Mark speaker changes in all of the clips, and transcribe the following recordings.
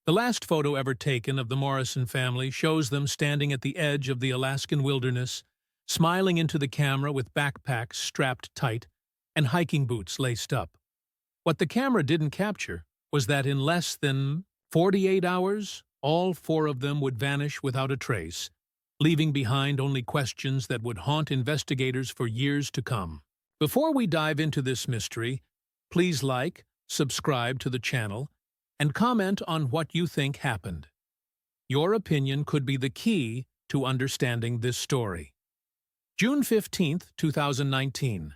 Speaker 1: The last photo ever taken of the Morrison family shows them standing at the edge of the Alaskan wilderness, smiling into the camera with backpacks strapped tight and hiking boots laced up. What the camera didn't capture was that in less than 48 hours, all four of them would vanish without a trace, leaving behind only questions that would haunt investigators for years to come. Before we dive into this mystery, please like, subscribe to the channel, and comment on what you think happened. Your opinion could be the key to understanding this story. June 15, 2019.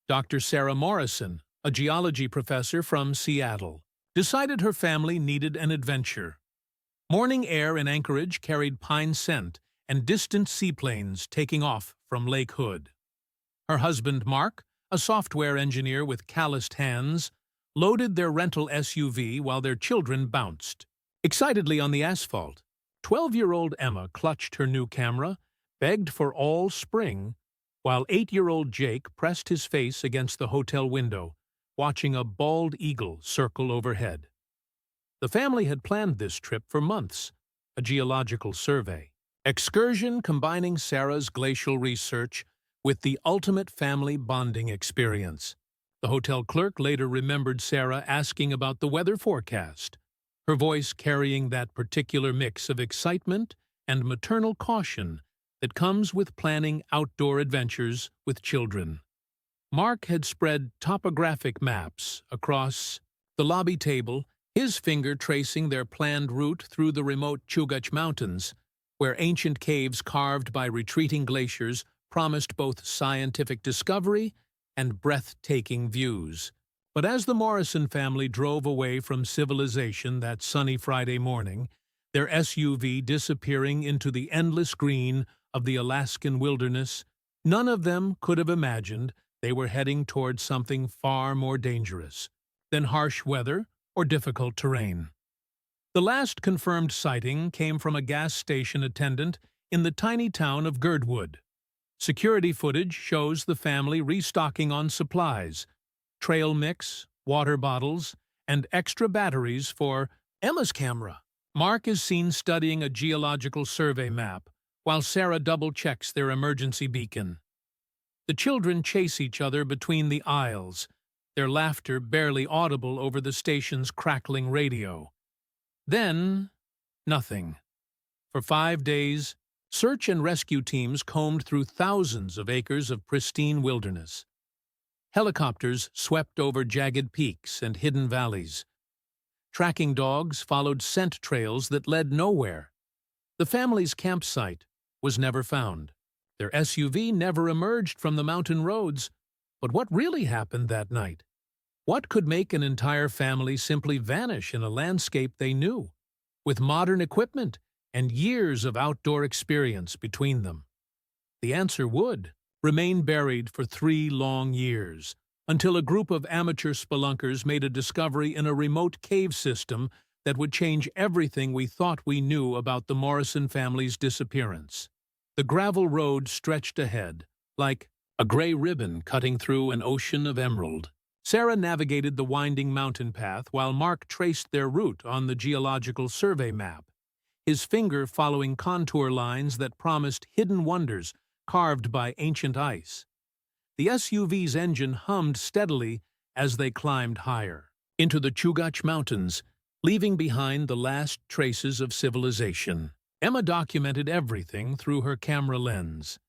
Speaker 1: Dr. Sarah Morrison, a geology professor from Seattle, decided her family needed an adventure. Morning air in Anchorage carried pine scent and distant seaplanes taking off from Lake Hood. Her husband, Mark, a software engineer with calloused hands, loaded their rental SUV while their children bounced excitedly on the asphalt. 12-year-old Emma clutched her new camera, begged for all spring, while 8-year-old Jake pressed his face against the hotel window, watching a bald eagle circle overhead. The family had planned this trip for months, a geological survey. Excursion combining Sarah's glacial research with the ultimate family bonding experience. The hotel clerk later remembered Sarah asking about the weather forecast, her voice carrying that particular mix of excitement and maternal caution that comes with planning outdoor adventures with children. Mark had spread topographic maps across the lobby table, his finger tracing their planned route through the remote Chugach Mountains, where ancient caves carved by retreating glaciers promised both scientific discovery and breathtaking views. But as the Morrison family drove away from civilization that sunny Friday morning, their SUV disappearing into the endless green of the Alaskan wilderness, none of them could have imagined they were heading towards something far more dangerous than harsh weather or difficult terrain. The last confirmed sighting came from a gas station attendant in the tiny town of Girdwood. Security footage shows the family restocking on supplies, trail mix, water bottles, and extra batteries for Emma's camera. Mark is seen studying a geological survey map, while Sarah double-checks their emergency beacon. The children chase each other between the aisles, their laughter barely audible over the station's crackling radio. Then, nothing. For 5 days, search and rescue teams combed through thousands of acres of pristine wilderness. Helicopters swept over jagged peaks and hidden valleys. Tracking dogs followed scent trails that led nowhere. The family's campsite was never found. Their SUV never emerged from the mountain roads. But what really happened that night? What could make an entire family simply vanish in a landscape they knew, with modern equipment and years of outdoor experience between them? The answer would remain buried for 3 long years, until a group of amateur spelunkers made a discovery in a remote cave system that would change everything we thought we knew about the Morrison family's disappearance. The gravel road stretched ahead, like a gray ribbon cutting through an ocean of emerald. Sarah navigated the winding mountain path while Mark traced their route on the geological survey map, his finger following contour lines that promised hidden wonders carved by ancient ice. The SUV's engine hummed steadily as they climbed higher into the Chugach Mountains, leaving behind the last traces of civilization. Emma documented everything through her camera lens.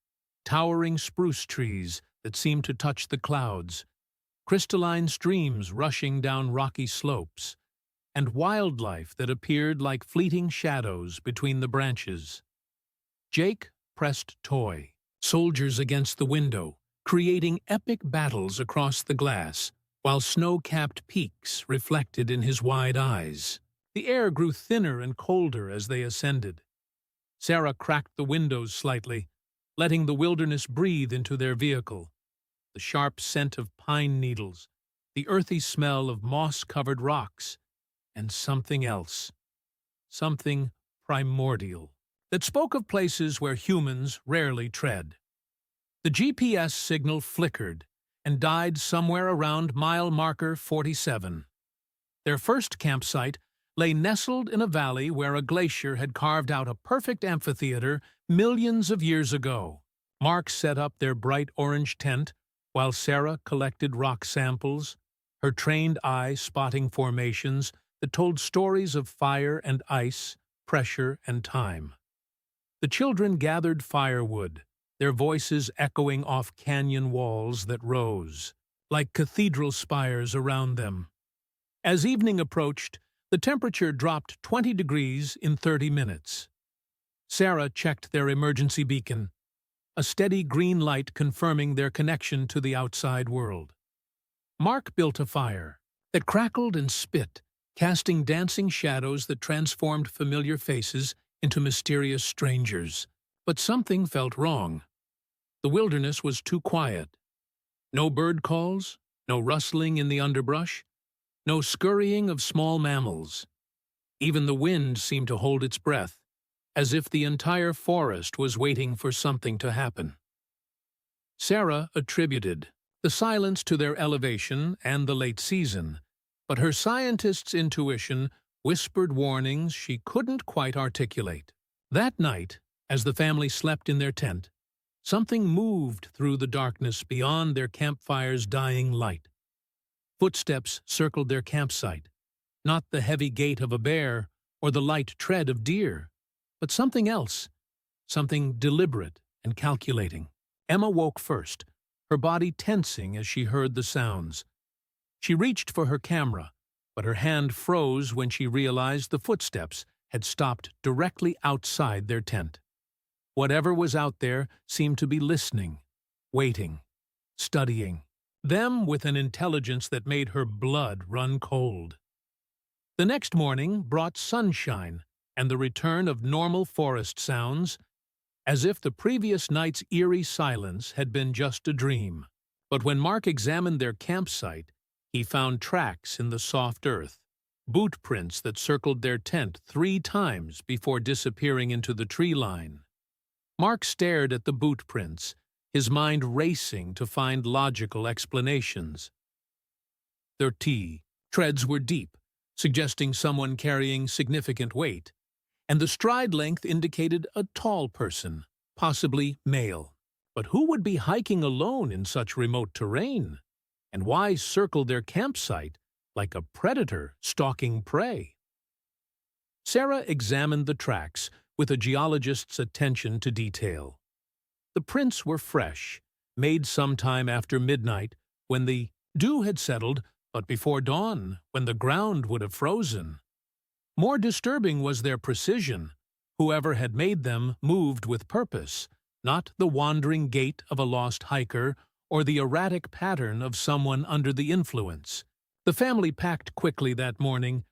Speaker 1: Towering spruce trees that seemed to touch the clouds, crystalline streams rushing down rocky slopes, and wildlife that appeared like fleeting shadows between the branches. Jake pressed toy, soldiers against the window, creating epic battles across the glass, while snow-capped peaks reflected in his wide eyes. The air grew thinner and colder as they ascended. Sarah cracked the windows slightly, letting the wilderness breathe into their vehicle. The sharp scent of pine needles, the earthy smell of moss-covered rocks, and something else, something primordial, that spoke of places where humans rarely tread. The GPS signal flickered and died somewhere around mile marker 47. Their first campsite, lay nestled in a valley where a glacier had carved out a perfect amphitheater millions of years ago. Mark set up their bright orange tent, while Sarah collected rock samples, her trained eye spotting formations that told stories of fire and ice, pressure and time. The children gathered firewood, their voices echoing off canyon walls that rose, like cathedral spires around them. As evening approached, the temperature dropped 20 degrees in 30 minutes. Sarah checked their emergency beacon, a steady green light confirming their connection to the outside world. Mark built a fire that crackled and spit, casting dancing shadows that transformed familiar faces into mysterious strangers. But something felt wrong. The wilderness was too quiet. No bird calls, no rustling in the underbrush, no scurrying of small mammals. Even the wind seemed to hold its breath, as if the entire forest was waiting for something to happen. Sarah attributed the silence to their elevation and the late season, but her scientist's intuition whispered warnings she couldn't quite articulate. That night, as the family slept in their tent, something moved through the darkness beyond their campfire's dying light. Footsteps circled their campsite, not the heavy gait of a bear or the light tread of deer, but something else, something deliberate and calculating. Emma woke first, her body tensing as she heard the sounds. She reached for her camera, but her hand froze when she realized the footsteps had stopped directly outside their tent. Whatever was out there seemed to be listening, waiting, studying, them with an intelligence that made her blood run cold. The next morning brought sunshine and the return of normal forest sounds, as if the previous night's eerie silence had been just a dream. But when Mark examined their campsite, he found tracks in the soft earth, boot prints that circled their tent 3 times before disappearing into the tree line. Mark stared at the boot prints, his mind racing to find logical explanations. Their treads were deep, suggesting someone carrying significant weight, and the stride length indicated a tall person, possibly male. But who would be hiking alone in such remote terrain? And why circle their campsite like a predator stalking prey? Sarah examined the tracks with a geologist's attention to detail. The prints were fresh, made sometime after midnight when the dew had settled, but before dawn when the ground would have frozen. More disturbing was their precision. Whoever had made them moved with purpose, not the wandering gait of a lost hiker or the erratic pattern of someone under the influence. The family packed quickly that morning,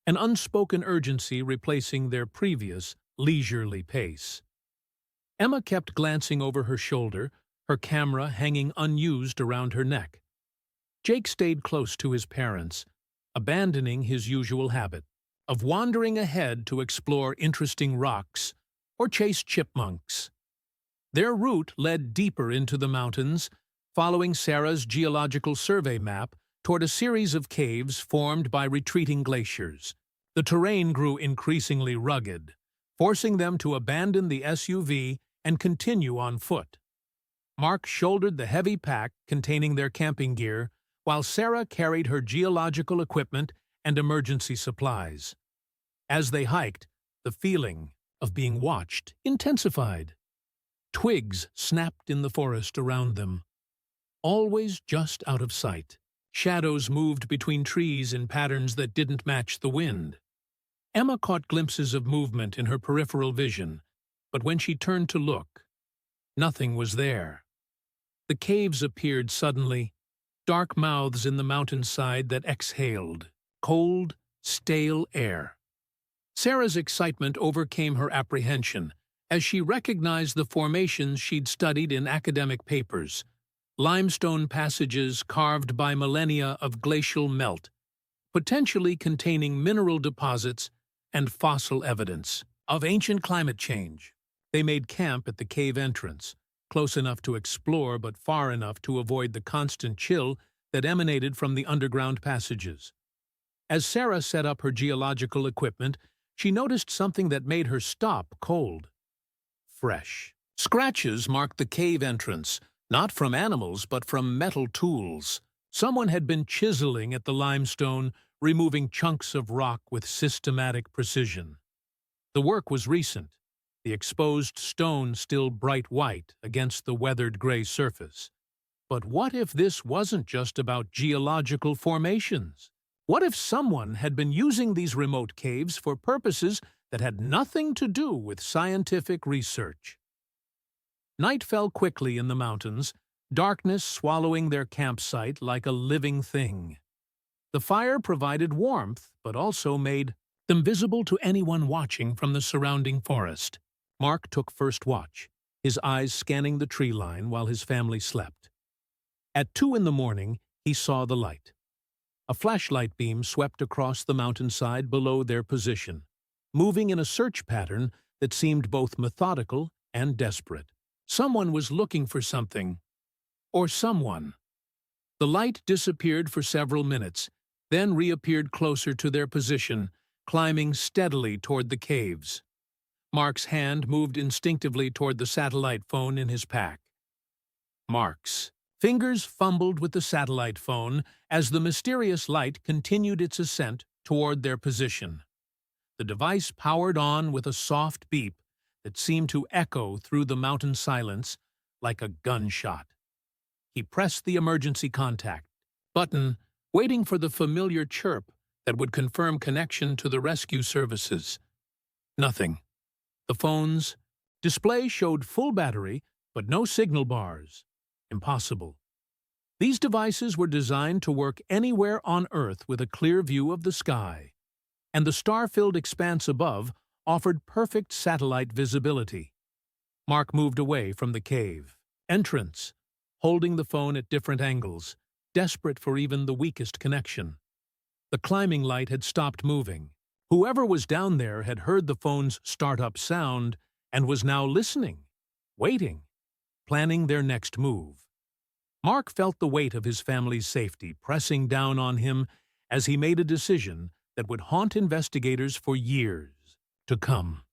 Speaker 1: an unspoken urgency replacing their previous leisurely pace. Emma kept glancing over her shoulder, her camera hanging unused around her neck. Jake stayed close to his parents, abandoning his usual habit of wandering ahead to explore interesting rocks or chase chipmunks. Their route led deeper into the mountains, following Sarah's geological survey map toward a series of caves formed by retreating glaciers. The terrain grew increasingly rugged, forcing them to abandon the SUV and continue on foot. Mark shouldered the heavy pack containing their camping gear, while Sarah carried her geological equipment and emergency supplies. As they hiked, the feeling of being watched intensified. Twigs snapped in the forest around them, always just out of sight. Shadows moved between trees in patterns that didn't match the wind. Emma caught glimpses of movement in her peripheral vision, but when she turned to look, nothing was there. The caves appeared suddenly, dark mouths in the mountainside that exhaled cold, stale air. Sarah's excitement overcame her apprehension as she recognized the formations she'd studied in academic papers, limestone passages carved by millennia of glacial melt, potentially containing mineral deposits and fossil evidence of ancient climate change. They made camp at the cave entrance, close enough to explore but far enough to avoid the constant chill that emanated from the underground passages. As Sarah set up her geological equipment, she noticed something that made her stop cold. Fresh. Scratches marked the cave entrance, not from animals but from metal tools. Someone had been chiseling at the limestone, removing chunks of rock with systematic precision. The work was recent, the exposed stone still bright white against the weathered gray surface. But what if this wasn't just about geological formations? What if someone had been using these remote caves for purposes that had nothing to do with scientific research? Night fell quickly in the mountains, darkness swallowing their campsite like a living thing. The fire provided warmth, but also made them visible to anyone watching from the surrounding forest. Mark took first watch, his eyes scanning the tree line while his family slept. At 2 in the morning, he saw the light. A flashlight beam swept across the mountainside below their position, moving in a search pattern that seemed both methodical and desperate. Someone was looking for something, or someone. The light disappeared for several minutes, then reappeared closer to their position, climbing steadily toward the caves. Mark's hand moved instinctively toward the satellite phone in his pack. Mark's fingers fumbled with the satellite phone as the mysterious light continued its ascent toward their position. The device powered on with a soft beep that seemed to echo through the mountain silence like a gunshot. He pressed the emergency contact button, waiting for the familiar chirp that would confirm connection to the rescue services. Nothing. The phone's display showed full battery, but no signal bars. Impossible. These devices were designed to work anywhere on Earth with a clear view of the sky, and the star-filled expanse above offered perfect satellite visibility. Mark moved away from the cave entrance, holding the phone at different angles, desperate for even the weakest connection. The climbing light had stopped moving. Whoever was down there had heard the phone's start-up sound and was now listening, waiting, planning their next move. Mark felt the weight of his family's safety pressing down on him as he made a decision that would haunt investigators for years to come.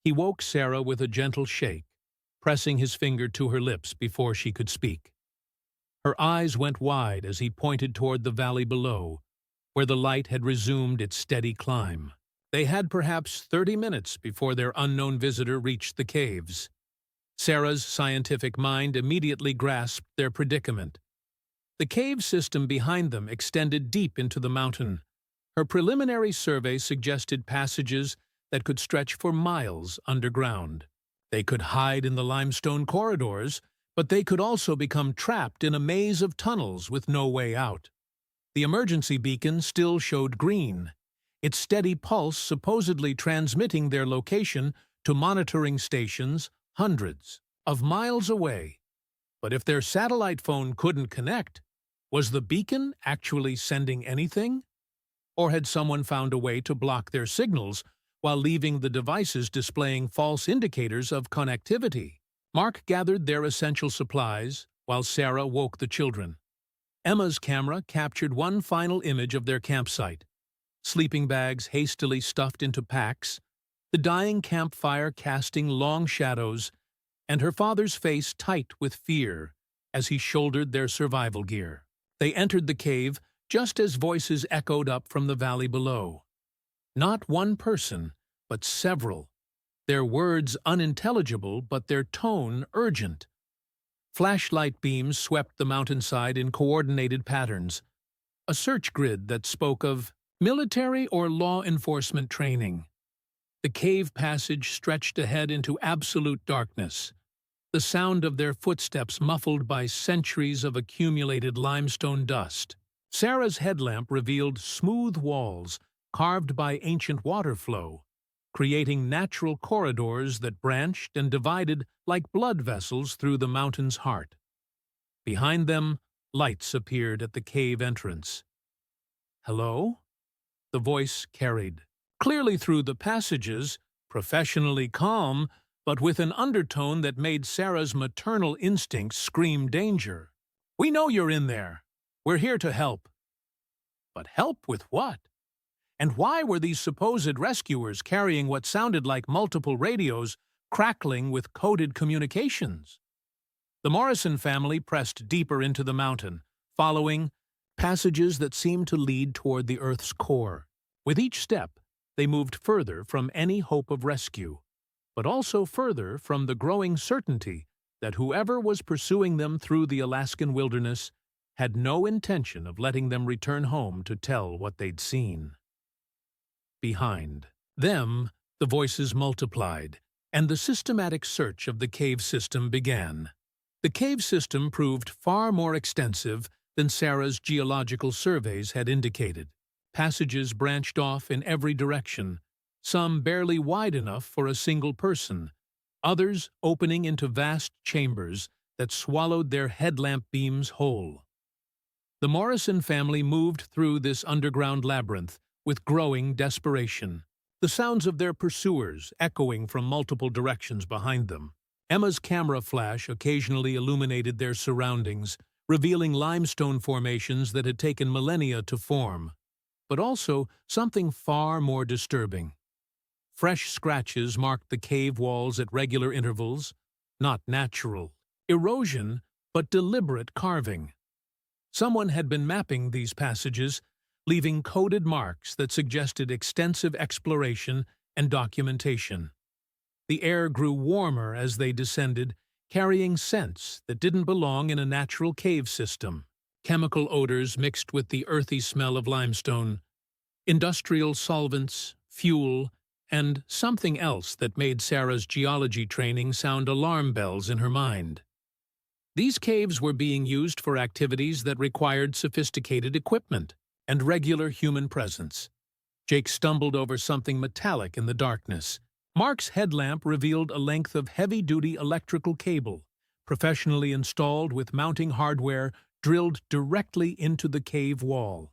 Speaker 1: He woke Sarah with a gentle shake, pressing his finger to her lips before she could speak. Her eyes went wide as he pointed toward the valley below, where the light had resumed its steady climb. They had perhaps 30 minutes before their unknown visitor reached the caves. Sarah's scientific mind immediately grasped their predicament. The cave system behind them extended deep into the mountain. Her preliminary survey suggested passages that could stretch for miles underground. They could hide in the limestone corridors, but they could also become trapped in a maze of tunnels with no way out. The emergency beacon still showed green, its steady pulse supposedly transmitting their location to monitoring stations hundreds of miles away. But if their satellite phone couldn't connect, was the beacon actually sending anything? Or had someone found a way to block their signals while leaving the devices displaying false indicators of connectivity? Mark gathered their essential supplies while Sarah woke the children. Emma's camera captured one final image of their campsite. Sleeping bags hastily stuffed into packs, the dying campfire casting long shadows, and her father's face tight with fear as he shouldered their survival gear. They entered the cave just as voices echoed up from the valley below. Not one person, but several. Their words unintelligible, but their tone urgent. Flashlight beams swept the mountainside in coordinated patterns, a search grid that spoke of military or law enforcement training. The cave passage stretched ahead into absolute darkness, the sound of their footsteps muffled by centuries of accumulated limestone dust. Sarah's headlamp revealed smooth walls carved by ancient water flow, creating natural corridors that branched and divided like blood vessels through the mountain's heart. Behind them, lights appeared at the cave entrance. "Hello?" the voice carried, clearly through the passages, professionally calm, but with an undertone that made Sarah's maternal instincts scream danger. "We know you're in there. We're here to help." But help with what? And why were these supposed rescuers carrying what sounded like multiple radios crackling with coded communications? The Morrison family pressed deeper into the mountain, following passages that seemed to lead toward the Earth's core. With each step, they moved further from any hope of rescue, but also further from the growing certainty that whoever was pursuing them through the Alaskan wilderness had no intention of letting them return home to tell what they'd seen. Behind them, the voices multiplied, and the systematic search of the cave system began. The cave system proved far more extensive than Sarah's geological surveys had indicated. Passages branched off in every direction, some barely wide enough for a single person, others opening into vast chambers that swallowed their headlamp beams whole. The Morrison family moved through this underground labyrinth with growing desperation, the sounds of their pursuers echoing from multiple directions behind them. Emma's camera flash occasionally illuminated their surroundings, revealing limestone formations that had taken millennia to form, but also something far more disturbing. Fresh scratches marked the cave walls at regular intervals, not natural erosion, but deliberate carving. Someone had been mapping these passages, leaving coded marks that suggested extensive exploration and documentation. The air grew warmer as they descended, carrying scents that didn't belong in a natural cave system. Chemical odors mixed with the earthy smell of limestone, industrial solvents, fuel, and something else that made Sarah's geology training sound alarm bells in her mind. These caves were being used for activities that required sophisticated equipment and regular human presence. Jake stumbled over something metallic in the darkness. Mark's headlamp revealed a length of heavy-duty electrical cable, professionally installed with mounting hardware drilled directly into the cave wall.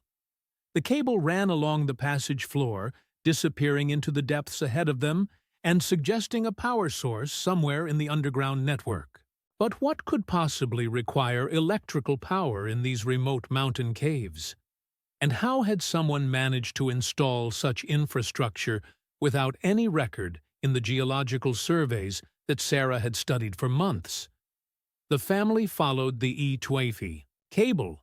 Speaker 1: The cable ran along the passage floor, disappearing into the depths ahead of them and suggesting a power source somewhere in the underground network. But what could possibly require electrical power in these remote mountain caves? And how had someone managed to install such infrastructure without any record in the geological surveys that Sarah had studied for months? The family followed the E-Twaify cable,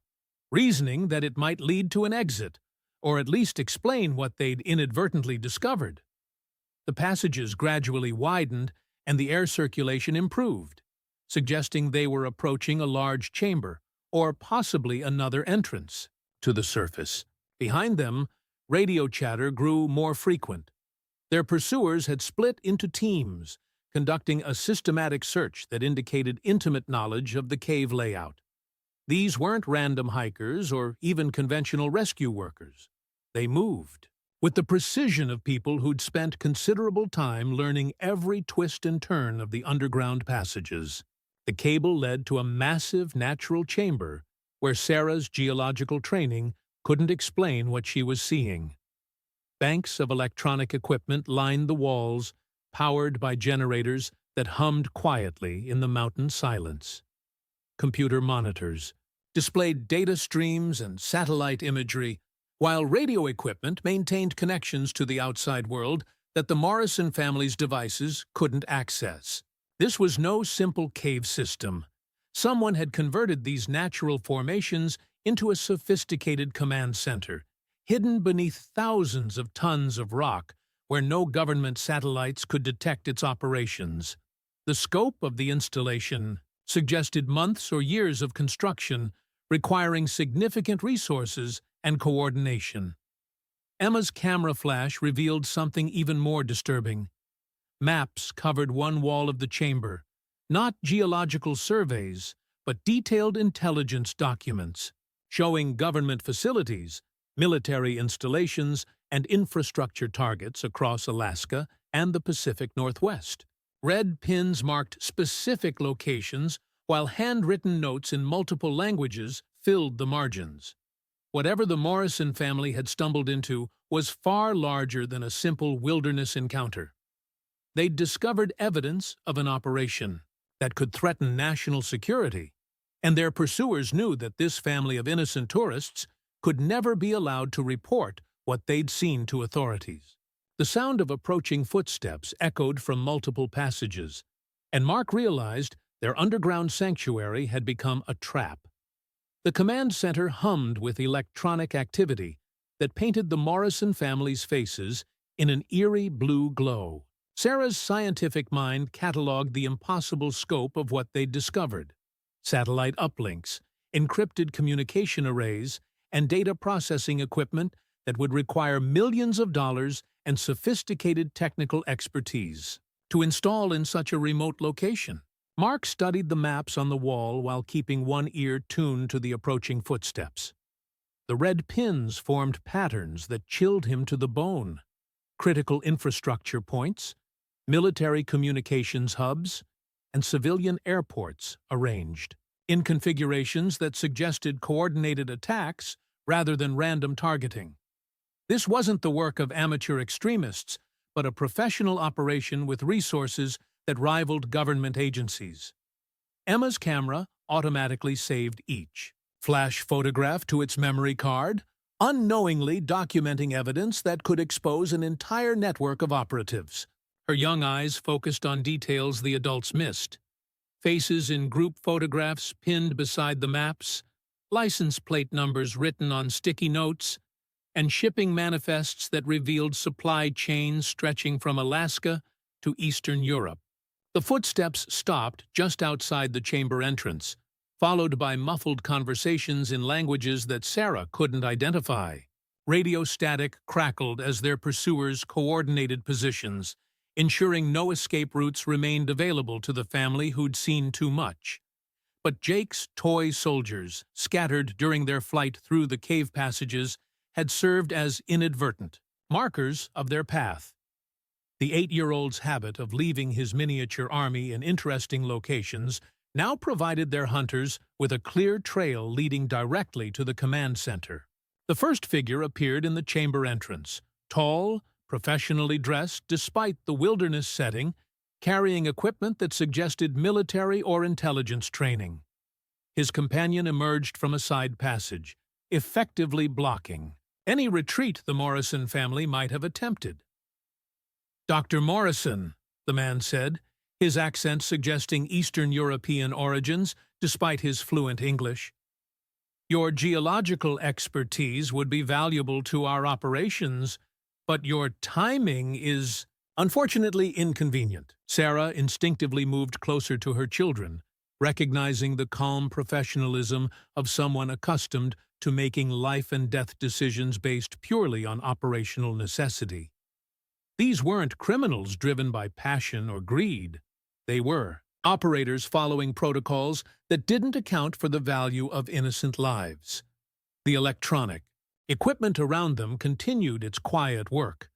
Speaker 1: reasoning that it might lead to an exit, or at least explain what they'd inadvertently discovered. The passages gradually widened and the air circulation improved, suggesting they were approaching a large chamber, or possibly another entrance to the surface. Behind them, radio chatter grew more frequent. Their pursuers had split into teams, conducting a systematic search that indicated intimate knowledge of the cave layout. These weren't random hikers or even conventional rescue workers. They moved with the precision of people who'd spent considerable time learning every twist and turn of the underground passages. The cable led to a massive natural chamber where Sarah's geological training couldn't explain what she was seeing. Banks of electronic equipment lined the walls, powered by generators that hummed quietly in the mountain silence. Computer monitors displayed data streams and satellite imagery, while radio equipment maintained connections to the outside world that the Morrison family's devices couldn't access. This was no simple cave system. Someone had converted these natural formations into a sophisticated command center, hidden beneath thousands of tons of rock where no government satellites could detect its operations. The scope of the installation suggested months or years of construction, requiring significant resources and coordination. Emma's camera flash revealed something even more disturbing. Maps covered one wall of the chamber, not geological surveys, but detailed intelligence documents, showing government facilities, military installations, and infrastructure targets across Alaska and the Pacific Northwest. Red pins marked specific locations, while handwritten notes in multiple languages filled the margins. Whatever the Morrison family had stumbled into was far larger than a simple wilderness encounter. They'd discovered evidence of an operation that could threaten national security, and their pursuers knew that this family of innocent tourists could never be allowed to report what they'd seen to authorities. The sound of approaching footsteps echoed from multiple passages, and Mark realized their underground sanctuary had become a trap. The command center hummed with electronic activity that painted the Morrison family's faces in an eerie blue glow. Sarah's scientific mind cataloged the impossible scope of what they'd discovered: satellite uplinks, encrypted communication arrays, and data processing equipment that would require millions of dollars and sophisticated technical expertise to install in such a remote location. Mark studied the maps on the wall while keeping one ear tuned to the approaching footsteps. The red pins formed patterns that chilled him to the bone. Critical infrastructure points, military communications hubs, and civilian airports arranged in configurations that suggested coordinated attacks rather than random targeting. This wasn't the work of amateur extremists, but a professional operation with resources that rivaled government agencies. Emma's camera automatically saved each flash photograph to its memory card, unknowingly documenting evidence that could expose an entire network of operatives. Her young eyes focused on details the adults missed: faces in group photographs pinned beside the maps, license plate numbers written on sticky notes, and shipping manifests that revealed supply chains stretching from Alaska to Eastern Europe. The footsteps stopped just outside the chamber entrance, followed by muffled conversations in languages that Sarah couldn't identify. Radio static crackled as their pursuers coordinated positions, ensuring no escape routes remained available to the family who'd seen too much. But Jake's toy soldiers, scattered during their flight through the cave passages, had served as inadvertent markers of their path. The 8-year-old's habit of leaving his miniature army in interesting locations now provided their hunters with a clear trail leading directly to the command center. The first figure appeared in the chamber entrance, tall, professionally dressed despite the wilderness setting, carrying equipment that suggested military or intelligence training. His companion emerged from a side passage, effectively blocking any retreat the Morrison family might have attempted. "Dr. Morrison," the man said, his accent suggesting Eastern European origins despite his fluent English. "Your geological expertise would be valuable to our operations, but your timing is unfortunately inconvenient." Sarah instinctively moved closer to her children, recognizing the calm professionalism of someone accustomed to making life-and-death decisions based purely on operational necessity. These weren't criminals driven by passion or greed. They were operators following protocols that didn't account for the value of innocent lives. The electronic equipment around them continued its quiet work,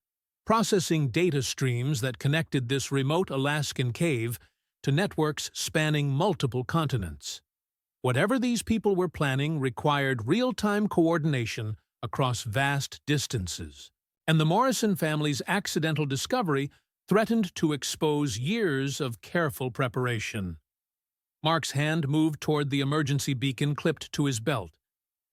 Speaker 1: processing data streams that connected this remote Alaskan cave to networks spanning multiple continents. Whatever these people were planning required real-time coordination across vast distances, and the Morrison family's accidental discovery threatened to expose years of careful preparation. Mark's hand moved toward the emergency beacon clipped to his belt,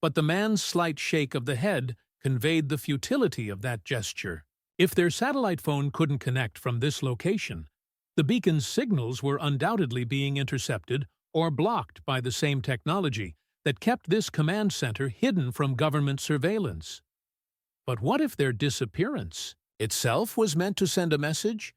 Speaker 1: but the man's slight shake of the head conveyed the futility of that gesture. If their satellite phone couldn't connect from this location, the beacon's signals were undoubtedly being intercepted or blocked by the same technology that kept this command center hidden from government surveillance. But what if their disappearance itself was meant to send a message?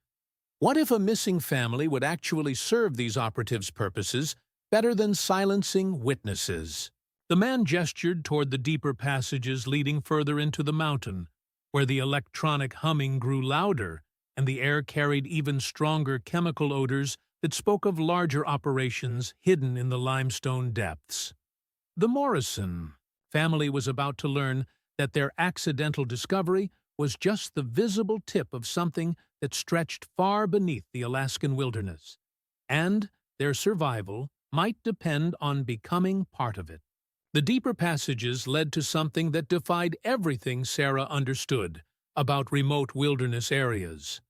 Speaker 1: What if a missing family would actually serve these operatives' purposes better than silencing witnesses? The man gestured toward the deeper passages leading further into the mountain, where the electronic humming grew louder and the air carried even stronger chemical odors that spoke of larger operations hidden in the limestone depths. The Morrison family was about to learn that their accidental discovery was just the visible tip of something that stretched far beneath the Alaskan wilderness, and their survival might depend on becoming part of it. The deeper passages led to something that defied everything Sarah understood about remote wilderness areas.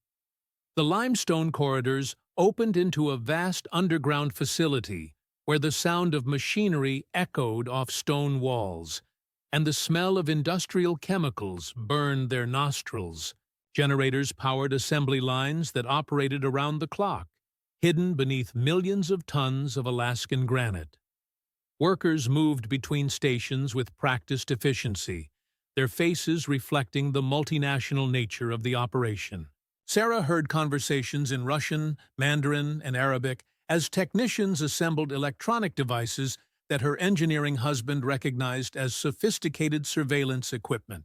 Speaker 1: The limestone corridors opened into a vast underground facility where the sound of machinery echoed off stone walls, and the smell of industrial chemicals burned their nostrils. Generators powered assembly lines that operated around the clock, hidden beneath millions of tons of Alaskan granite. Workers moved between stations with practiced efficiency, their faces reflecting the multinational nature of the operation. Sarah heard conversations in Russian, Mandarin, and Arabic as technicians assembled electronic devices that her engineering husband recognized as sophisticated surveillance equipment.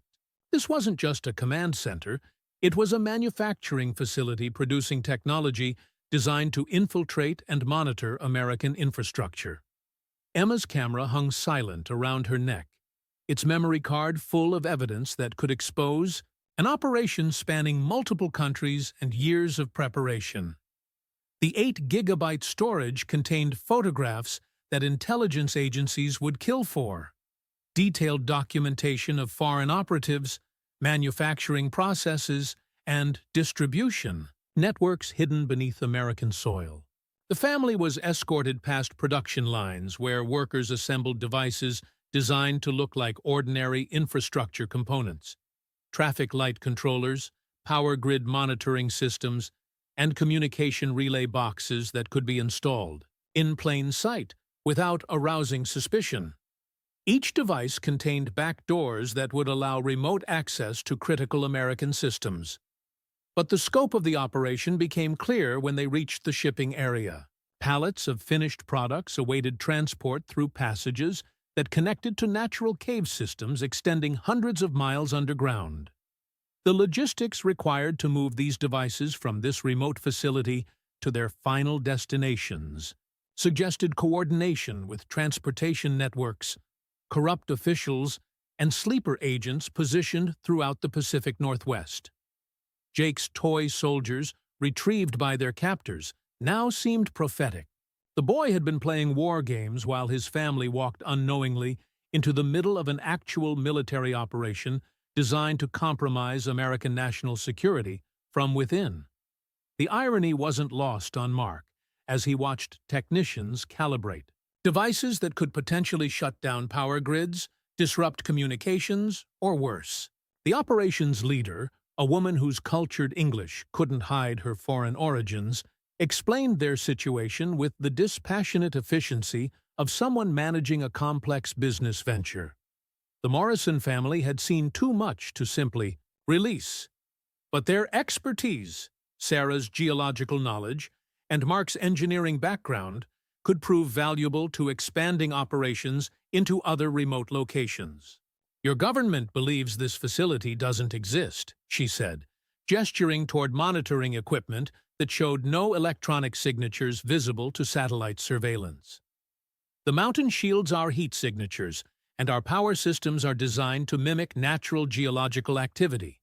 Speaker 1: This wasn't just a command center, it was a manufacturing facility producing technology designed to infiltrate and monitor American infrastructure. Emma's camera hung silent around her neck, its memory card full of evidence that could expose an operation spanning multiple countries and years of preparation. The 8-gigabyte storage contained photographs that intelligence agencies would kill for, detailed documentation of foreign operatives, manufacturing processes, and distribution networks hidden beneath American soil. The family was escorted past production lines where workers assembled devices designed to look like ordinary infrastructure components. Traffic light controllers, power grid monitoring systems, and communication relay boxes that could be installed in plain sight without arousing suspicion. Each device contained back doors that would allow remote access to critical American systems. But the scope of the operation became clear when they reached the shipping area. Pallets of finished products awaited transport through passages that connected to natural cave systems extending hundreds of miles underground. The logistics required to move these devices from this remote facility to their final destinations suggested coordination with transportation networks, corrupt officials, and sleeper agents positioned throughout the Pacific Northwest. Jake's toy soldiers, retrieved by their captors, now seemed prophetic. The boy had been playing war games while his family walked unknowingly into the middle of an actual military operation designed to compromise American national security from within. The irony wasn't lost on Mark as he watched technicians calibrate devices that could potentially shut down power grids, disrupt communications, or worse. The operations leader, a woman whose cultured English couldn't hide her foreign origins, explained their situation with the dispassionate efficiency of someone managing a complex business venture. The Morrison family had seen too much to simply release. But their expertise, Sarah's geological knowledge, and Mark's engineering background could prove valuable to expanding operations into other remote locations. "Your government believes this facility doesn't exist," she said, gesturing toward monitoring equipment that showed no electronic signatures visible to satellite surveillance. "The mountain shields our heat signatures, and our power systems are designed to mimic natural geological activity.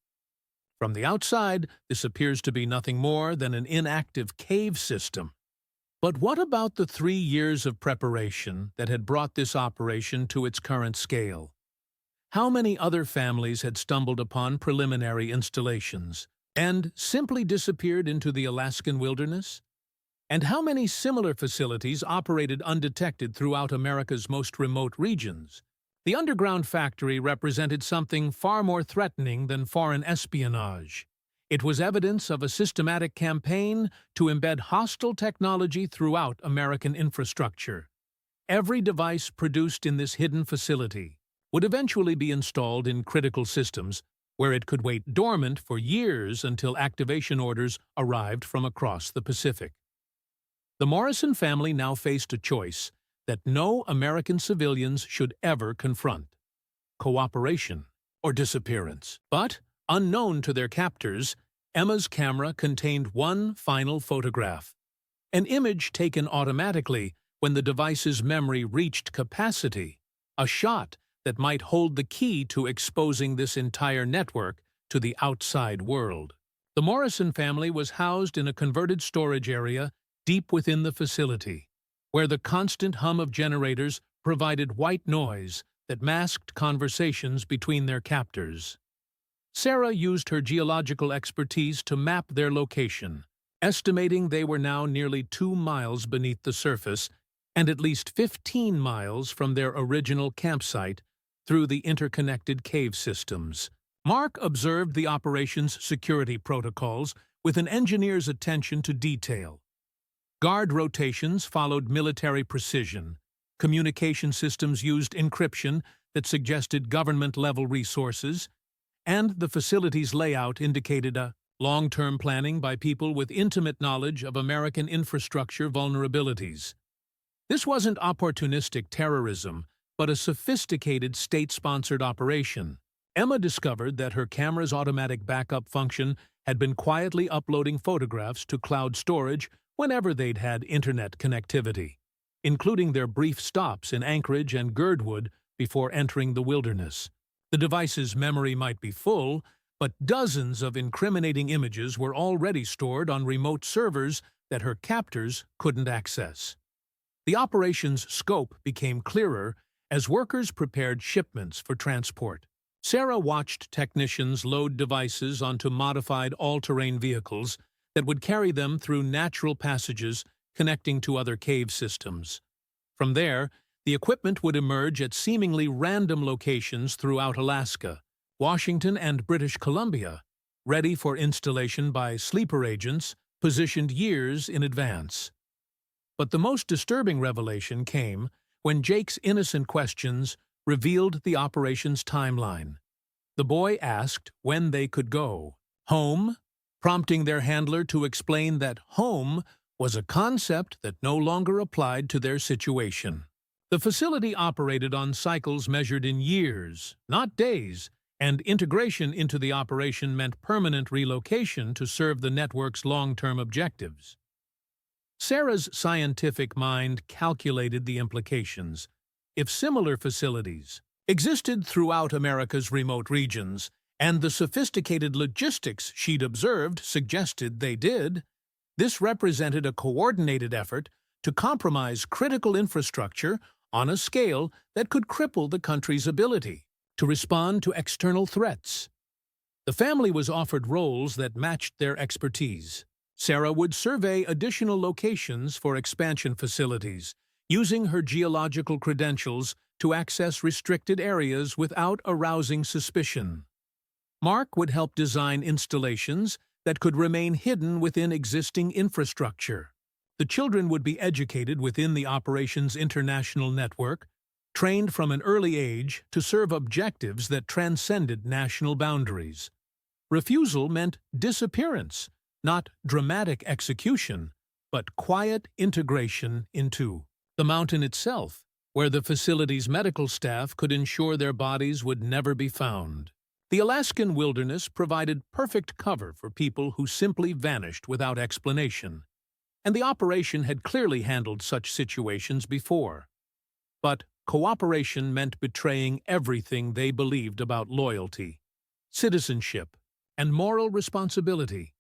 Speaker 1: From the outside, this appears to be nothing more than an inactive cave system. But what about the 3 years of preparation that had brought this operation to its current scale? How many other families had stumbled upon preliminary installations and simply disappeared into the Alaskan wilderness? And how many similar facilities operated undetected throughout America's most remote regions? The underground factory represented something far more threatening than foreign espionage. It was evidence of a systematic campaign to embed hostile technology throughout American infrastructure. Every device produced in this hidden facility would eventually be installed in critical systems, where it could wait dormant for years until activation orders arrived from across the Pacific. The Morrison family now faced a choice that no American civilians should ever confront: cooperation or disappearance. But, unknown to their captors, Emma's camera contained one final photograph, an image taken automatically when the device's memory reached capacity, a shot that might hold the key to exposing this entire network to the outside world. The Morrison family was housed in a converted storage area deep within the facility, where the constant hum of generators provided white noise that masked conversations between their captors. Sarah used her geological expertise to map their location, estimating they were now nearly 2 miles beneath the surface and at least 15 miles from their original campsite through the interconnected cave systems. Mark observed the operation's security protocols with an engineer's attention to detail. Guard rotations followed military precision. Communication systems used encryption that suggested government-level resources, and the facility's layout indicated a long-term planning by people with intimate knowledge of American infrastructure vulnerabilities. This wasn't opportunistic terrorism, but a sophisticated state-sponsored operation. Emma discovered that her camera's automatic backup function had been quietly uploading photographs to cloud storage whenever they'd had internet connectivity, including their brief stops in Anchorage and Girdwood before entering the wilderness. The device's memory might be full, but dozens of incriminating images were already stored on remote servers that her captors couldn't access. The operation's scope became clearer as workers prepared shipments for transport. Sarah watched technicians load devices onto modified all-terrain vehicles that would carry them through natural passages connecting to other cave systems. From there, the equipment would emerge at seemingly random locations throughout Alaska, Washington, and British Columbia, ready for installation by sleeper agents positioned years in advance. But the most disturbing revelation came when Jake's innocent questions revealed the operation's timeline. The boy asked when they could go home, prompting their handler to explain that home was a concept that no longer applied to their situation. The facility operated on cycles measured in years, not days, and integration into the operation meant permanent relocation to serve the network's long-term objectives. Sarah's scientific mind calculated the implications. If similar facilities existed throughout America's remote regions, and the sophisticated logistics she'd observed suggested they did, this represented a coordinated effort to compromise critical infrastructure on a scale that could cripple the country's ability to respond to external threats. The family was offered roles that matched their expertise. Sarah would survey additional locations for expansion facilities, using her geological credentials to access restricted areas without arousing suspicion. Mark would help design installations that could remain hidden within existing infrastructure. The children would be educated within the operation's international network, trained from an early age to serve objectives that transcended national boundaries. Refusal meant disappearance, not dramatic execution, but quiet integration into the mountain itself, where the facility's medical staff could ensure their bodies would never be found. The Alaskan wilderness provided perfect cover for people who simply vanished without explanation, and the operation had clearly handled such situations before. But cooperation meant betraying everything they believed about loyalty, citizenship, and moral responsibility.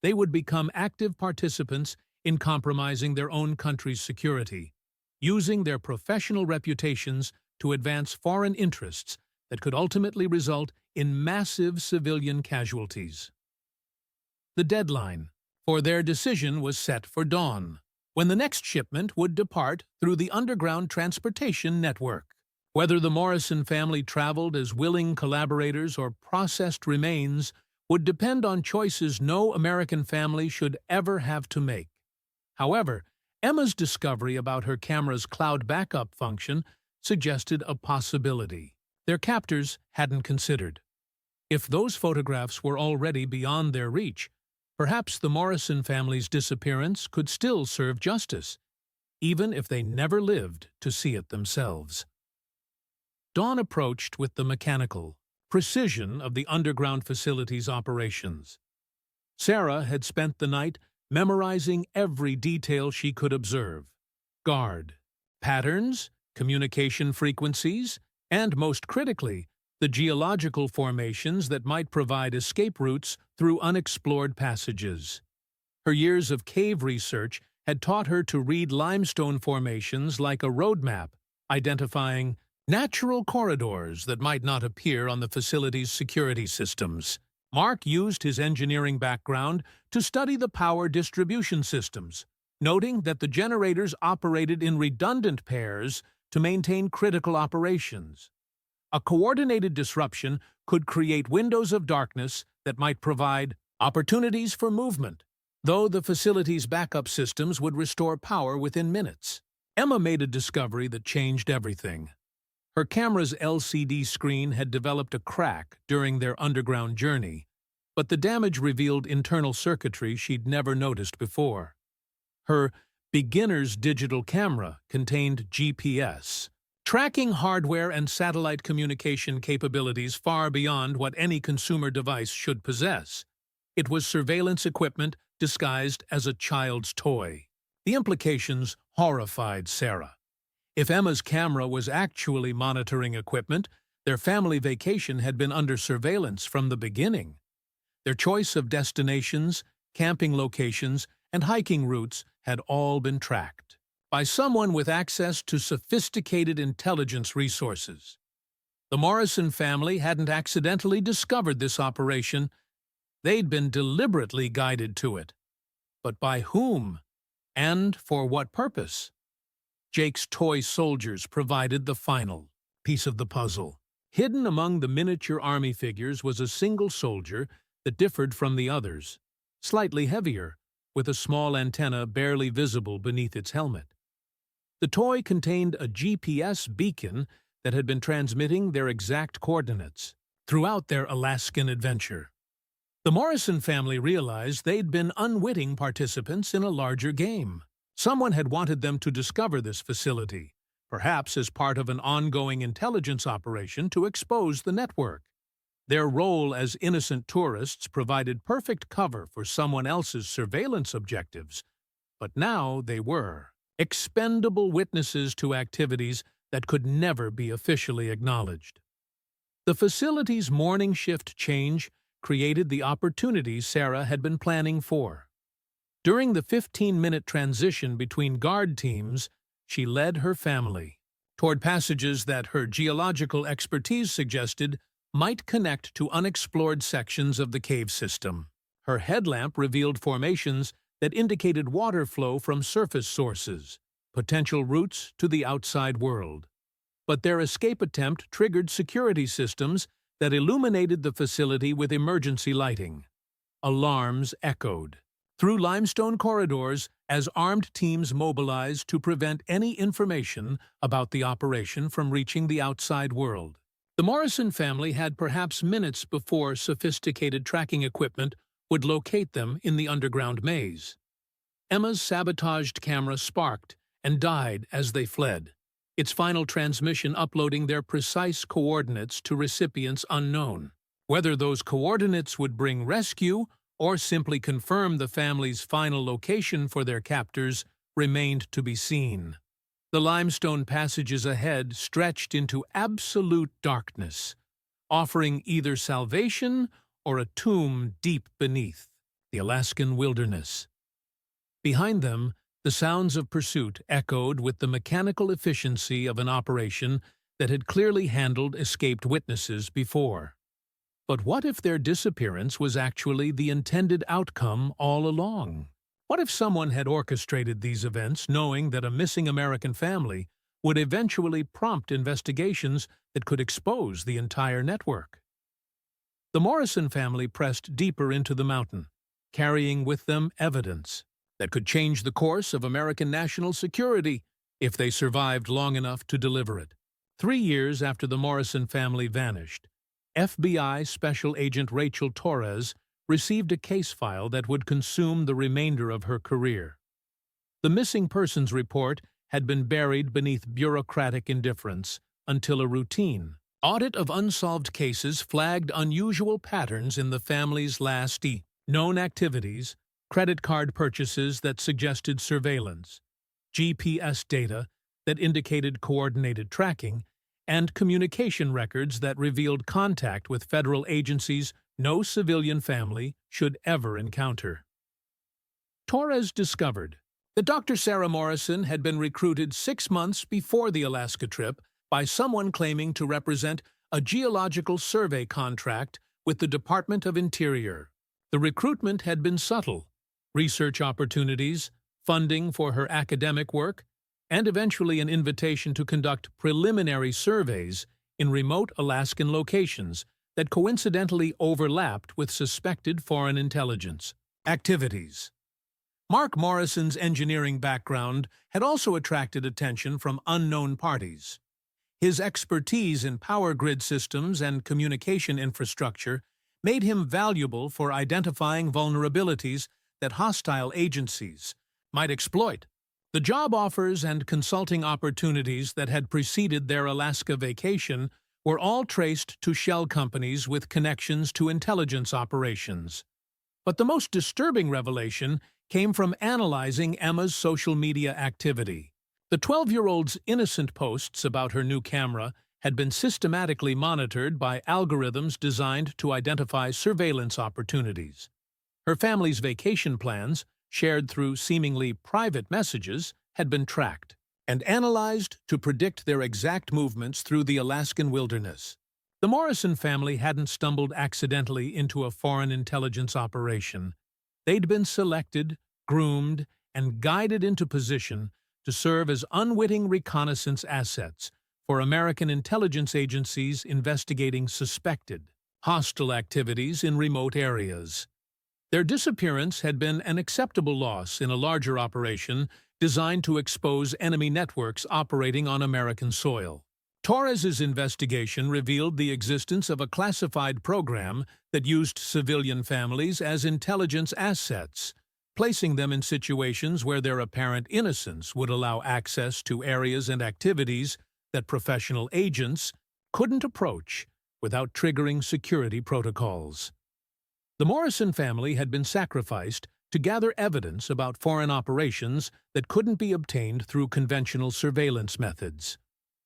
Speaker 1: They would become active participants in compromising their own country's security, using their professional reputations to advance foreign interests that could ultimately result in massive civilian casualties. The deadline for their decision was set for dawn, when the next shipment would depart through the underground transportation network. Whether the Morrison family traveled as willing collaborators or processed remains would depend on choices no American family should ever have to make. However, Emma's discovery about her camera's cloud backup function suggested a possibility their captors hadn't considered. If those photographs were already beyond their reach, perhaps the Morrison family's disappearance could still serve justice, even if they never lived to see it themselves. Dawn approached with the mechanical precision of the underground facility's operations. Sarah had spent the night memorizing every detail she could observe: guard, patterns, communication frequencies, and most critically, the geological formations that might provide escape routes through unexplored passages. Her years of cave research had taught her to read limestone formations like a roadmap, identifying natural corridors that might not appear on the facility's security systems. Mark used his engineering background to study the power distribution systems, noting that the generators operated in redundant pairs to maintain critical operations. A coordinated disruption could create windows of darkness that might provide opportunities for movement, though the facility's backup systems would restore power within minutes. Emma made a discovery that changed everything. Her camera's LCD screen had developed a crack during their underground journey, but the damage revealed internal circuitry she'd never noticed before. Her beginner's digital camera contained GPS, tracking hardware and satellite communication capabilities far beyond what any consumer device should possess. It was surveillance equipment disguised as a child's toy. The implications horrified Sarah. If Emma's camera was actually monitoring equipment, their family vacation had been under surveillance from the beginning. Their choice of destinations, camping locations, and hiking routes had all been tracked by someone with access to sophisticated intelligence resources. The Morrison family hadn't accidentally discovered this operation. They'd been deliberately guided to it. But by whom? And for what purpose? Jake's toy soldiers provided the final piece of the puzzle. Hidden among the miniature army figures was a single soldier that differed from the others, slightly heavier, with a small antenna barely visible beneath its helmet. The toy contained a GPS beacon that had been transmitting their exact coordinates throughout their Alaskan adventure. The Morrison family realized they'd been unwitting participants in a larger game. Someone had wanted them to discover this facility, perhaps as part of an ongoing intelligence operation to expose the network. Their role as innocent tourists provided perfect cover for someone else's surveillance objectives, but now they were expendable witnesses to activities that could never be officially acknowledged. The facility's morning shift change created the opportunity Sarah had been planning for. During the 15-minute transition between guard teams, she led her family toward passages that her geological expertise suggested might connect to unexplored sections of the cave system. Her headlamp revealed formations that indicated water flow from surface sources, potential routes to the outside world. But their escape attempt triggered security systems that illuminated the facility with emergency lighting. Alarms echoed through limestone corridors as armed teams mobilized to prevent any information about the operation from reaching the outside world. The Morrison family had perhaps minutes before sophisticated tracking equipment would locate them in the underground maze. Emma's sabotaged camera sparked and died as they fled, its final transmission uploading their precise coordinates to recipients unknown. Whether those coordinates would bring rescue or simply confirm the family's final location for their captors remained to be seen. The limestone passages ahead stretched into absolute darkness, offering either salvation or a tomb deep beneath the Alaskan wilderness. Behind them, the sounds of pursuit echoed with the mechanical efficiency of an operation that had clearly handled escaped witnesses before. But what if their disappearance was actually the intended outcome all along? What if someone had orchestrated these events knowing that a missing American family would eventually prompt investigations that could expose the entire network? The Morrison family pressed deeper into the mountain, carrying with them evidence that could change the course of American national security if they survived long enough to deliver it. 3 years after the Morrison family vanished, FBI Special Agent Rachel Torres received a case file that would consume the remainder of her career. The missing persons report had been buried beneath bureaucratic indifference until a routine audit of unsolved cases flagged unusual patterns in the family's last known activities, credit card purchases that suggested surveillance, GPS data that indicated coordinated tracking, and communication records that revealed contact with federal agencies no civilian family should ever encounter. Torres discovered that Dr. Sarah Morrison had been recruited 6 months before the Alaska trip by someone claiming to represent a geological survey contract with the Department of Interior. The recruitment had been subtle: research opportunities, funding for her academic work, and eventually an invitation to conduct preliminary surveys in remote Alaskan locations that coincidentally overlapped with suspected foreign intelligence activities. Mark Morrison's engineering background had also attracted attention from unknown parties. His expertise in power grid systems and communication infrastructure made him valuable for identifying vulnerabilities that hostile agencies might exploit. The job offers and consulting opportunities that had preceded their Alaska vacation were all traced to shell companies with connections to intelligence operations. But the most disturbing revelation came from analyzing Emma's social media activity. The 12-year-old's innocent posts about her new camera had been systematically monitored by algorithms designed to identify surveillance opportunities. Her family's vacation plans, shared through seemingly private messages, had been tracked and analyzed to predict their exact movements through the Alaskan wilderness. The Morrison family hadn't stumbled accidentally into a foreign intelligence operation. They'd been selected, groomed, and guided into position to serve as unwitting reconnaissance assets for American intelligence agencies investigating suspected, hostile activities in remote areas. Their disappearance had been an acceptable loss in a larger operation designed to expose enemy networks operating on American soil. Torres's investigation revealed the existence of a classified program that used civilian families as intelligence assets, placing them in situations where their apparent innocence would allow access to areas and activities that professional agents couldn't approach without triggering security protocols. The Morrison family had been sacrificed to gather evidence about foreign operations that couldn't be obtained through conventional surveillance methods.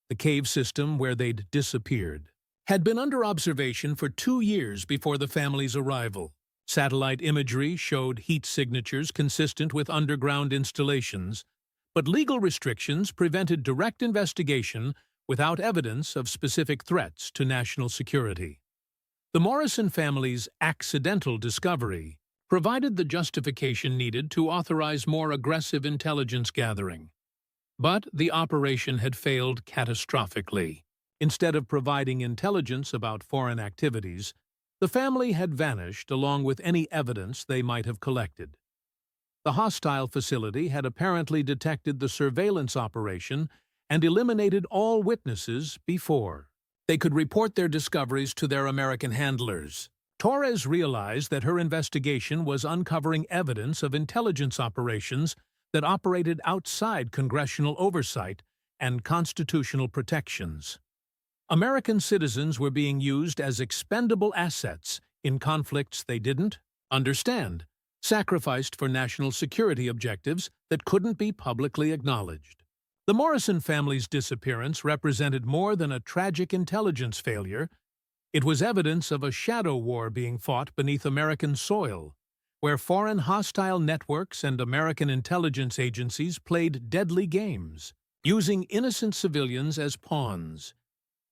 Speaker 1: The cave system where they'd disappeared had been under observation for 2 years before the family's arrival. Satellite imagery showed heat signatures consistent with underground installations, but legal restrictions prevented direct investigation without evidence of specific threats to national security. The Morrison family's accidental discovery provided the justification needed to authorize more aggressive intelligence gathering. But the operation had failed catastrophically. Instead of providing intelligence about foreign activities, the family had vanished along with any evidence they might have collected. The hostile facility had apparently detected the surveillance operation and eliminated all witnesses before they could report their discoveries to their American handlers. Torres realized that her investigation was uncovering evidence of intelligence operations that operated outside congressional oversight and constitutional protections. American citizens were being used as expendable assets in conflicts they didn't understand, sacrificed for national security objectives that couldn't be publicly acknowledged. The Morrison family's disappearance represented more than a tragic intelligence failure. It was evidence of a shadow war being fought beneath American soil, where foreign hostile networks and American intelligence agencies played deadly games, using innocent civilians as pawns.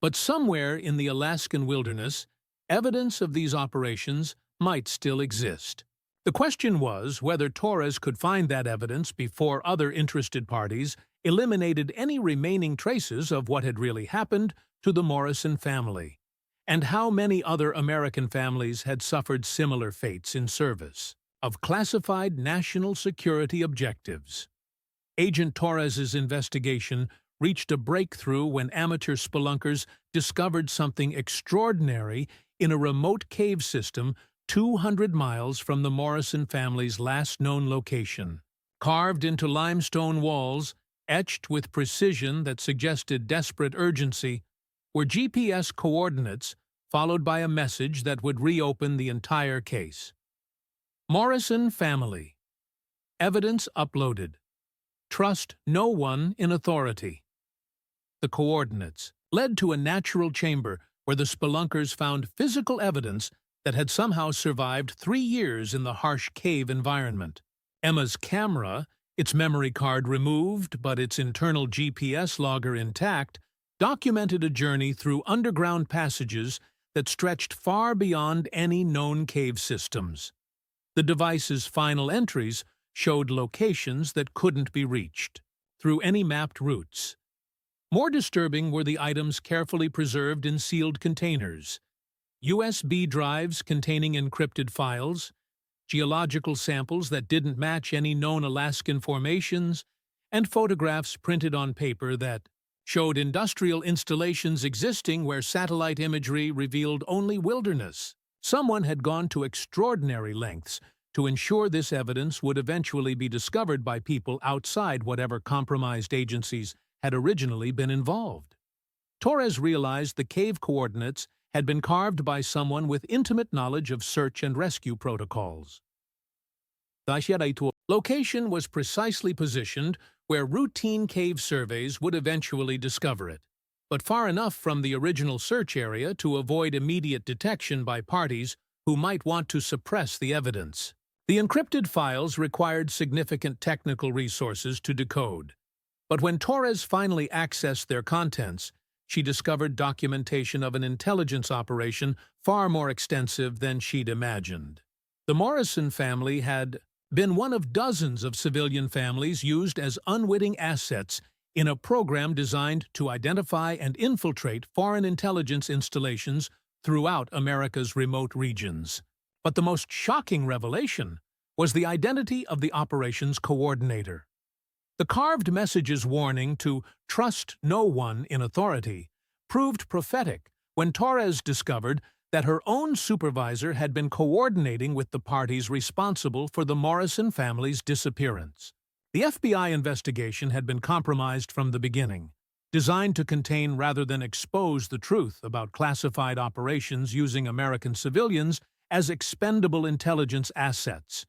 Speaker 1: But somewhere in the Alaskan wilderness, evidence of these operations might still exist. The question was whether Torres could find that evidence before other interested parties eliminated any remaining traces of what had really happened to the Morrison family, and how many other American families had suffered similar fates in service of classified national security objectives. Agent Torres's investigation reached a breakthrough when amateur spelunkers discovered something extraordinary in a remote cave system 200 miles from the Morrison family's last known location. Carved into limestone walls, etched with precision that suggested desperate urgency, were GPS coordinates followed by a message that would reopen the entire case. Morrison family. Evidence uploaded. Trust no one in authority. The coordinates led to a natural chamber where the spelunkers found physical evidence that had somehow survived 3 years in the harsh cave environment. Emma's camera, its memory card removed but its internal GPS logger intact, documented a journey through underground passages that stretched far beyond any known cave systems. The device's final entries showed locations that couldn't be reached through any mapped routes. More disturbing were the items carefully preserved in sealed containers. USB drives containing encrypted files, geological samples that didn't match any known Alaskan formations, and photographs printed on paper that showed industrial installations existing where satellite imagery revealed only wilderness. Someone had gone to extraordinary lengths to ensure this evidence would eventually be discovered by people outside whatever compromised agencies had originally been involved. Torres realized the cave coordinates had been carved by someone with intimate knowledge of search and rescue protocols. The location was precisely positioned where routine cave surveys would eventually discover it, but far enough from the original search area to avoid immediate detection by parties who might want to suppress the evidence. The encrypted files required significant technical resources to decode, but when Torres finally accessed their contents, she discovered documentation of an intelligence operation far more extensive than she'd imagined. The Morrison family had been one of dozens of civilian families used as unwitting assets in a program designed to identify and infiltrate foreign intelligence installations throughout America's remote regions. But the most shocking revelation was the identity of the operations coordinator. The carved message's warning to trust no one in authority proved prophetic when Torres discovered that her own supervisor had been coordinating with the parties responsible for the Morrison family's disappearance. The FBI investigation had been compromised from the beginning, designed to contain rather than expose the truth about classified operations using American civilians as expendable intelligence assets.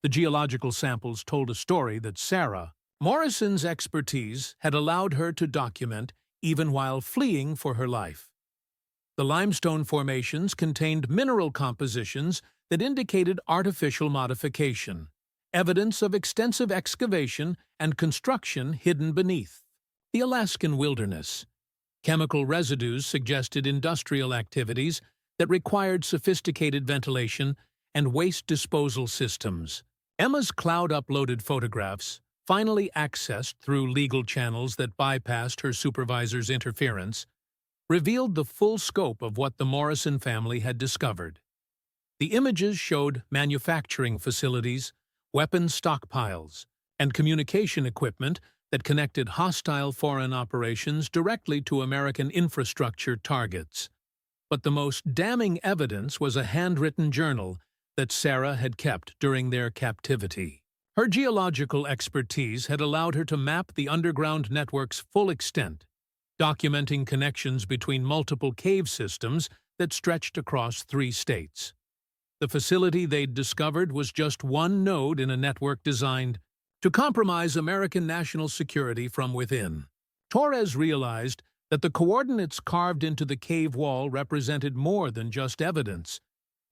Speaker 1: The geological samples told a story that Sarah Morrison's expertise had allowed her to document even while fleeing for her life. The limestone formations contained mineral compositions that indicated artificial modification, evidence of extensive excavation and construction hidden beneath. The Alaskan wilderness. Chemical residues suggested industrial activities that required sophisticated ventilation and waste disposal systems. Emma's cloud-uploaded photographs, finally accessed through legal channels that bypassed her supervisor's interference, revealed the full scope of what the Morrison family had discovered. The images showed manufacturing facilities, weapons stockpiles, and communication equipment that connected hostile foreign operations directly to American infrastructure targets. But the most damning evidence was a handwritten journal that Sarah had kept during their captivity. Her geological expertise had allowed her to map the underground network's full extent, documenting connections between multiple cave systems that stretched across 3 states. The facility they'd discovered was just one node in a network designed to compromise American national security from within. Torres realized that the coordinates carved into the cave wall represented more than just evidence.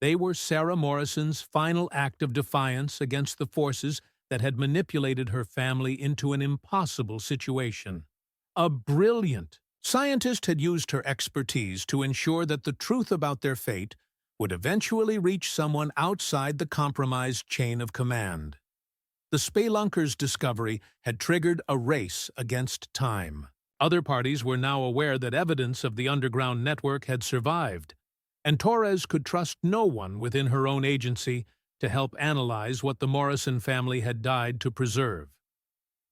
Speaker 1: They were Sarah Morrison's final act of defiance against the forces that had manipulated her family into an impossible situation. A brilliant scientist had used her expertise to ensure that the truth about their fate would eventually reach someone outside the compromised chain of command. The Spelunker's discovery had triggered a race against time. Other parties were now aware that evidence of the underground network had survived, and Torres could trust no one within her own agency to help analyze what the Morrison family had died to preserve.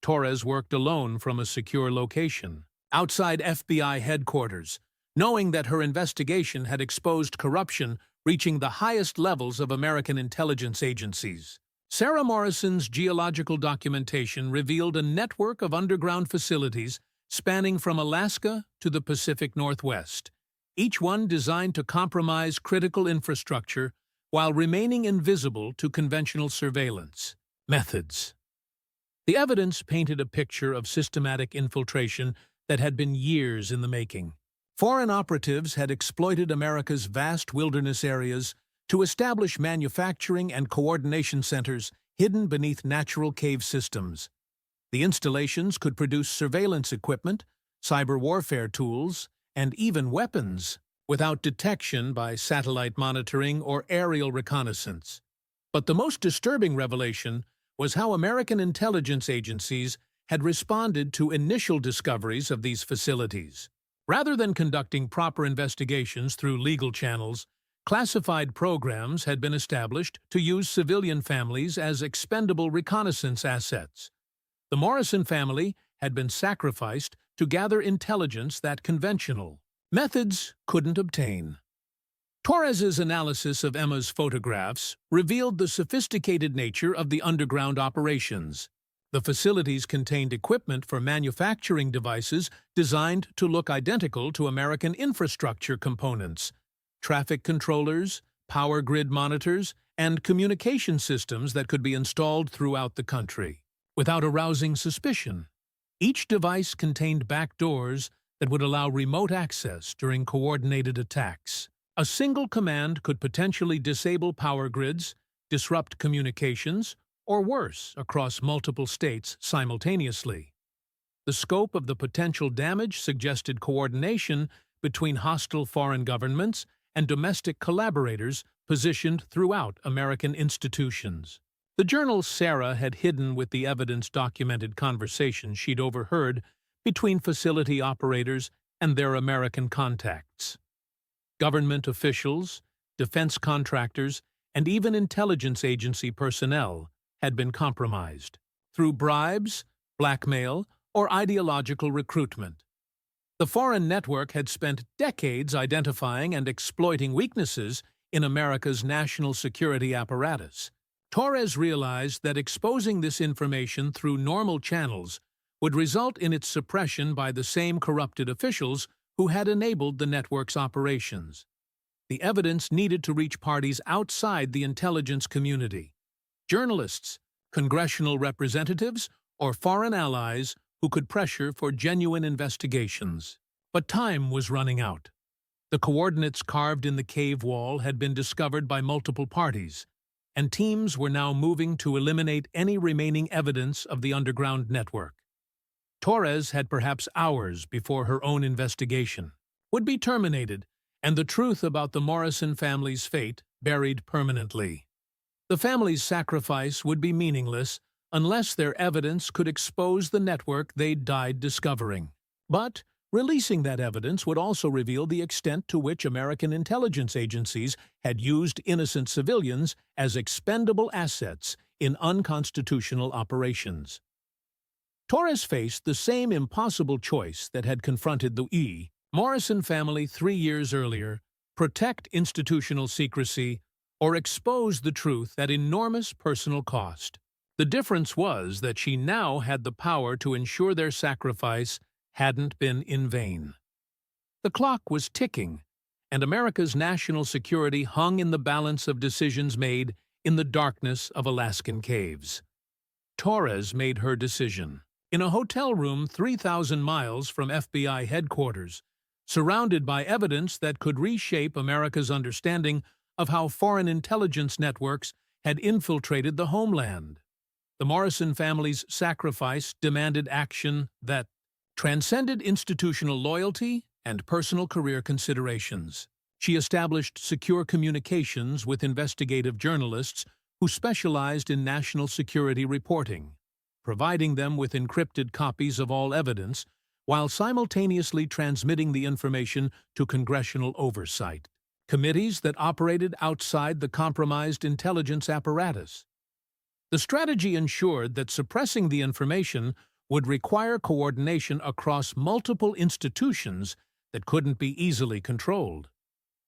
Speaker 1: Torres worked alone from a secure location, outside FBI headquarters, knowing that her investigation had exposed corruption reaching the highest levels of American intelligence agencies. Sarah Morrison's geological documentation revealed a network of underground facilities spanning from Alaska to the Pacific Northwest, each one designed to compromise critical infrastructure while remaining invisible to conventional surveillance methods. The evidence painted a picture of systematic infiltration that had been years in the making. Foreign operatives had exploited America's vast wilderness areas to establish manufacturing and coordination centers hidden beneath natural cave systems. The installations could produce surveillance equipment, cyber warfare tools, and even weapons without detection by satellite monitoring or aerial reconnaissance. But the most disturbing revelation was how American intelligence agencies had responded to initial discoveries of these facilities. Rather than conducting proper investigations through legal channels, classified programs had been established to use civilian families as expendable reconnaissance assets. The Morrison family had been sacrificed to gather intelligence that conventional methods couldn't obtain. Torres's analysis of Emma's photographs revealed the sophisticated nature of the underground operations. The facilities contained equipment for manufacturing devices designed to look identical to American infrastructure components: traffic controllers, power grid monitors, and communication systems that could be installed throughout the country without arousing suspicion. Each device contained back doors that would allow remote access during coordinated attacks. A single command could potentially disable power grids, disrupt communications, or worse, across multiple states simultaneously. The scope of the potential damage suggested coordination between hostile foreign governments and domestic collaborators positioned throughout American institutions. The journal Sarah had hidden with the evidence-documented conversations she'd overheard between facility operators and their American contacts. Government officials, defense contractors, and even intelligence agency personnel had been compromised through bribes, blackmail, or ideological recruitment. The foreign network had spent decades identifying and exploiting weaknesses in America's national security apparatus. Torres realized that exposing this information through normal channels would result in its suppression by the same corrupted officials who had enabled the network's operations. The evidence needed to reach parties outside the intelligence community: journalists, congressional representatives, or foreign allies who could pressure for genuine investigations. But time was running out. The coordinates carved in the cave wall had been discovered by multiple parties, and teams were now moving to eliminate any remaining evidence of the underground network. Torres had perhaps hours before her own investigation would be terminated, and the truth about the Morrison family's fate buried permanently. The family's sacrifice would be meaningless unless their evidence could expose the network they'd died discovering. But releasing that evidence would also reveal the extent to which American intelligence agencies had used innocent civilians as expendable assets in unconstitutional operations. Torres faced the same impossible choice that had confronted the Morrison family 3 years earlier: protect institutional secrecy or expose the truth at enormous personal cost. The difference was that she now had the power to ensure their sacrifice hadn't been in vain. The clock was ticking, and America's national security hung in the balance of decisions made in the darkness of Alaskan caves. Torres made her decision. In a hotel room 3,000 miles from FBI headquarters, surrounded by evidence that could reshape America's understanding of how foreign intelligence networks had infiltrated the homeland. The Morrison family's sacrifice demanded action that transcended institutional loyalty and personal career considerations. She established secure communications with investigative journalists who specialized in national security reporting, providing them with encrypted copies of all evidence while simultaneously transmitting the information to congressional oversight committees that operated outside the compromised intelligence apparatus. The strategy ensured that suppressing the information would require coordination across multiple institutions that couldn't be easily controlled.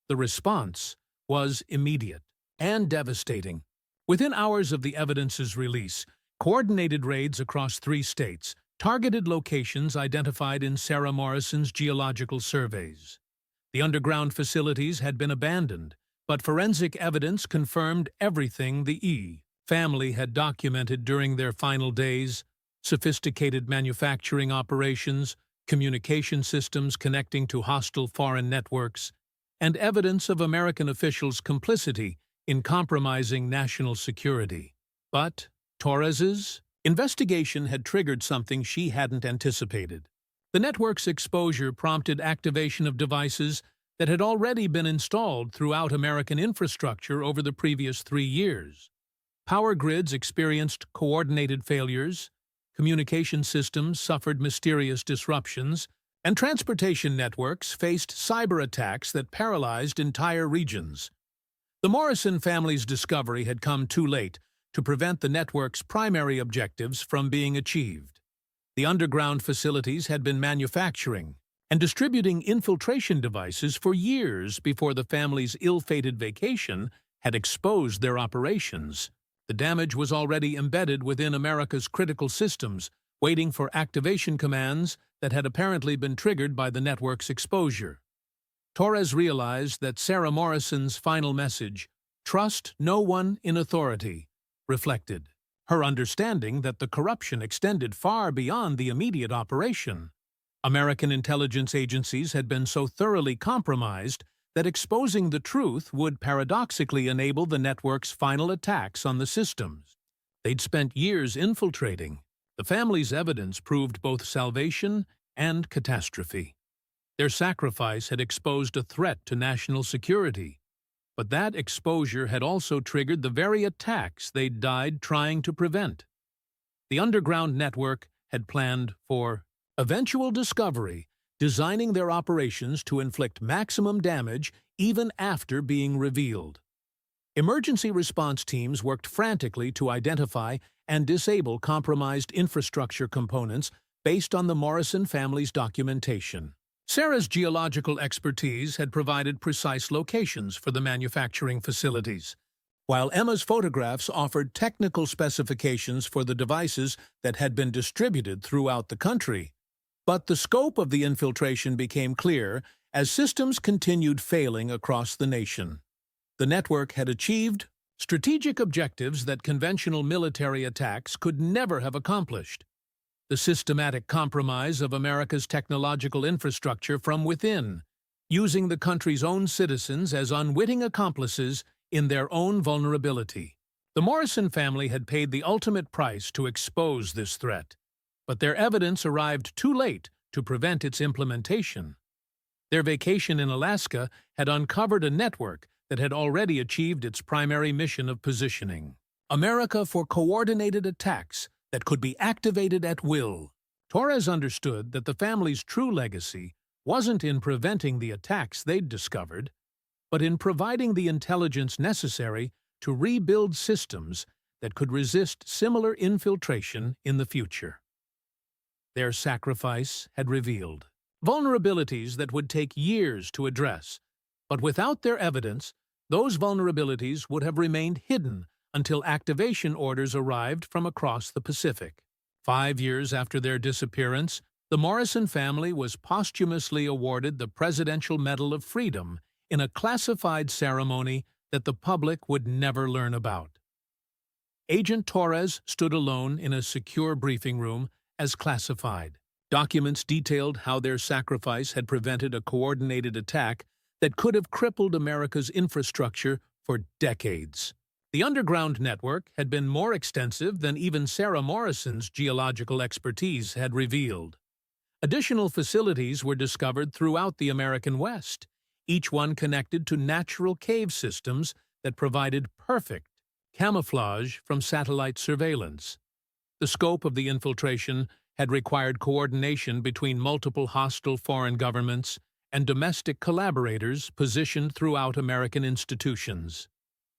Speaker 1: The response was immediate and devastating. Within hours of the evidence's release, coordinated raids across 3 states targeted locations identified in Sarah Morrison's geological surveys. The underground facilities had been abandoned, but forensic evidence confirmed everything the family had documented during their final days: sophisticated manufacturing operations, communication systems connecting to hostile foreign networks, and evidence of American officials' complicity in compromising national security. But Torres's investigation had triggered something she hadn't anticipated. The network's exposure prompted activation of devices that had already been installed throughout American infrastructure over the previous 3 years. Power grids experienced coordinated failures, communication systems suffered mysterious disruptions, and transportation networks faced cyber attacks that paralyzed entire regions. The Morrison family's discovery had come too late to prevent the network's primary objectives from being achieved. The underground facilities had been manufacturing and distributing infiltration devices for years before the family's ill-fated vacation had exposed their operations. The damage was already embedded within America's critical systems, waiting for activation commands that had apparently been triggered by the network's exposure. Torres realized that Sarah Morrison's final message, "Trust no one in authority," reflected her understanding that the corruption extended far beyond the immediate operation. American intelligence agencies had been so thoroughly compromised that exposing the truth would paradoxically enable the network's final attacks on the systems. They'd spent years infiltrating. The family's evidence proved both salvation and catastrophe. Their sacrifice had exposed a threat to national security, but that exposure had also triggered the very attacks they'd died trying to prevent. The underground network had planned for eventual discovery, designing their operations to inflict maximum damage even after being revealed. Emergency response teams worked frantically to identify and disable compromised infrastructure components based on the Morrison family's documentation. Sarah's geological expertise had provided precise locations for the manufacturing facilities, while Emma's photographs offered technical specifications for the devices that had been distributed throughout the country. But the scope of the infiltration became clear as systems continued failing across the nation. The network had achieved strategic objectives that conventional military attacks could never have accomplished. The systematic compromise of America's technological infrastructure from within, using the country's own citizens as unwitting accomplices in their own vulnerability. The Morrison family had paid the ultimate price to expose this threat, but their evidence arrived too late to prevent its implementation. Their vacation in Alaska had uncovered a network that had already achieved its primary mission of positioning America for coordinated attacks that could be activated at will. Torres understood that the family's true legacy wasn't in preventing the attacks they'd discovered, but in providing the intelligence necessary to rebuild systems that could resist similar infiltration in the future. Their sacrifice had revealed vulnerabilities that would take years to address, but without their evidence, those vulnerabilities would have remained hidden until activation orders arrived from across the Pacific. 5 years after their disappearance, the Morrison family was posthumously awarded the Presidential Medal of Freedom in a classified ceremony that the public would never learn about. Agent Torres stood alone in a secure briefing room as classified. Documents detailed how their sacrifice had prevented a coordinated attack that could have crippled America's infrastructure for decades. The underground network had been more extensive than even Sarah Morrison's geological expertise had revealed. Additional facilities were discovered throughout the American West, each one connected to natural cave systems that provided perfect camouflage from satellite surveillance. The scope of the infiltration had required coordination between multiple hostile foreign governments and domestic collaborators positioned throughout American institutions.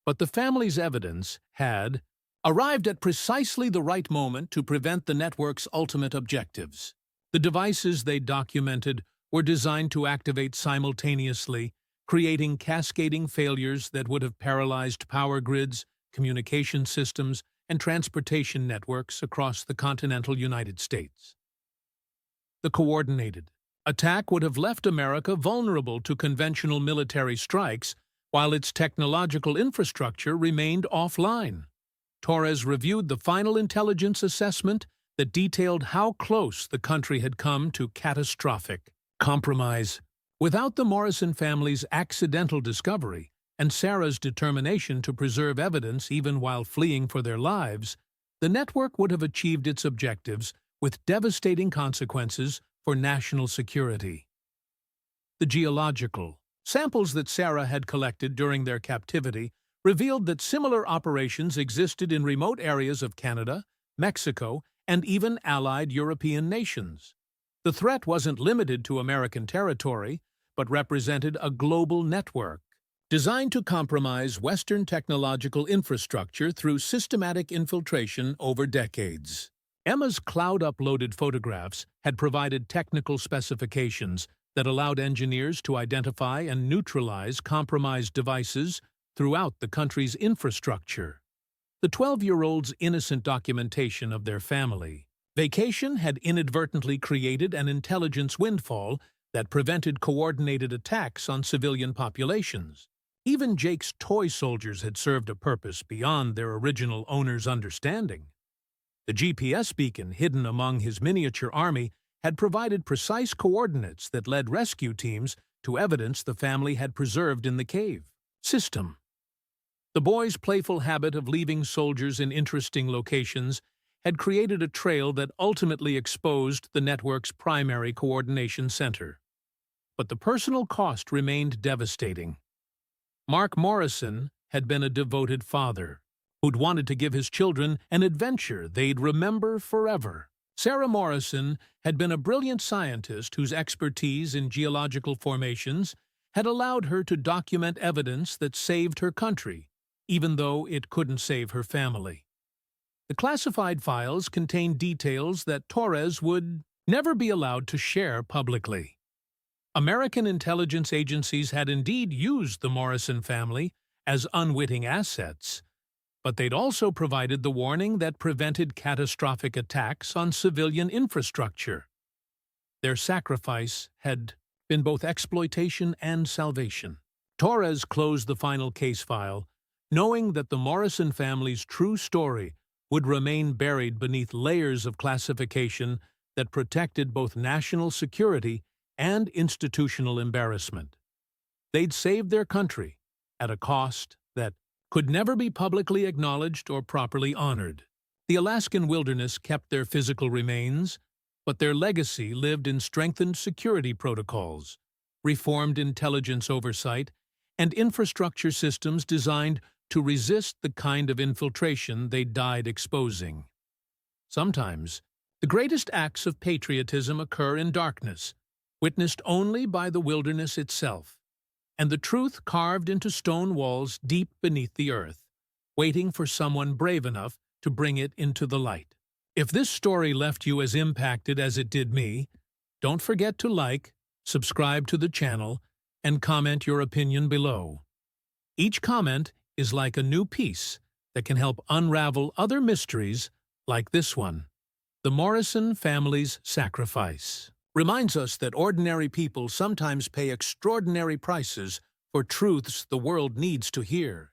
Speaker 1: But the family's evidence had arrived at precisely the right moment to prevent the network's ultimate objectives. The devices they documented were designed to activate simultaneously, creating cascading failures that would have paralyzed power grids, communication systems, and transportation networks across the continental United States. The coordinated attack would have left America vulnerable to conventional military strikes while its technological infrastructure remained offline. Torres reviewed the final intelligence assessment that detailed how close the country had come to catastrophic compromise. Without the Morrison family's accidental discovery and Sarah's determination to preserve evidence even while fleeing for their lives, the network would have achieved its objectives with devastating consequences for national security. The geological samples that Sarah had collected during their captivity revealed that similar operations existed in remote areas of Canada, Mexico, and even allied European nations. The threat wasn't limited to American territory, but represented a global network designed to compromise Western technological infrastructure through systematic infiltration over decades. Emma's cloud-uploaded photographs had provided technical specifications that allowed engineers to identify and neutralize compromised devices throughout the country's infrastructure. The 12-year-old's innocent documentation of their family vacation had inadvertently created an intelligence windfall that prevented coordinated attacks on civilian populations. Even Jake's toy soldiers had served a purpose beyond their original owner's understanding. The GPS beacon hidden among his miniature army had provided precise coordinates that led rescue teams to evidence the family had preserved in the cave. System. The boys' playful habit of leaving soldiers in interesting locations had created a trail that ultimately exposed the network's primary coordination center. But the personal cost remained devastating. Mark Morrison had been a devoted father who'd wanted to give his children an adventure they'd remember forever. Sarah Morrison had been a brilliant scientist whose expertise in geological formations had allowed her to document evidence that saved her country, even though it couldn't save her family. The classified files contained details that Torres would never be allowed to share publicly. American intelligence agencies had indeed used the Morrison family as unwitting assets, but they'd also provided the warning that prevented catastrophic attacks on civilian infrastructure. Their sacrifice had been both exploitation and salvation. Torres closed the final case file, knowing that the Morrison family's true story would remain buried beneath layers of classification that protected both national security and institutional embarrassment. They'd saved their country at a cost that could never be publicly acknowledged or properly honored. The Alaskan wilderness kept their physical remains, but their legacy lived in strengthened security protocols, reformed intelligence oversight, and infrastructure systems designed to resist the kind of infiltration they died exposing. Sometimes, the greatest acts of patriotism occur in darkness, witnessed only by the wilderness itself, and the truth carved into stone walls deep beneath the earth, waiting for someone brave enough to bring it into the light. If this story left you as impacted as it did me, don't forget to like, subscribe to the channel, and comment your opinion below. Each comment is like a new piece that can help unravel other mysteries like this one. The Morrison family's sacrifice reminds us that ordinary people sometimes pay extraordinary prices for truths the world needs to hear.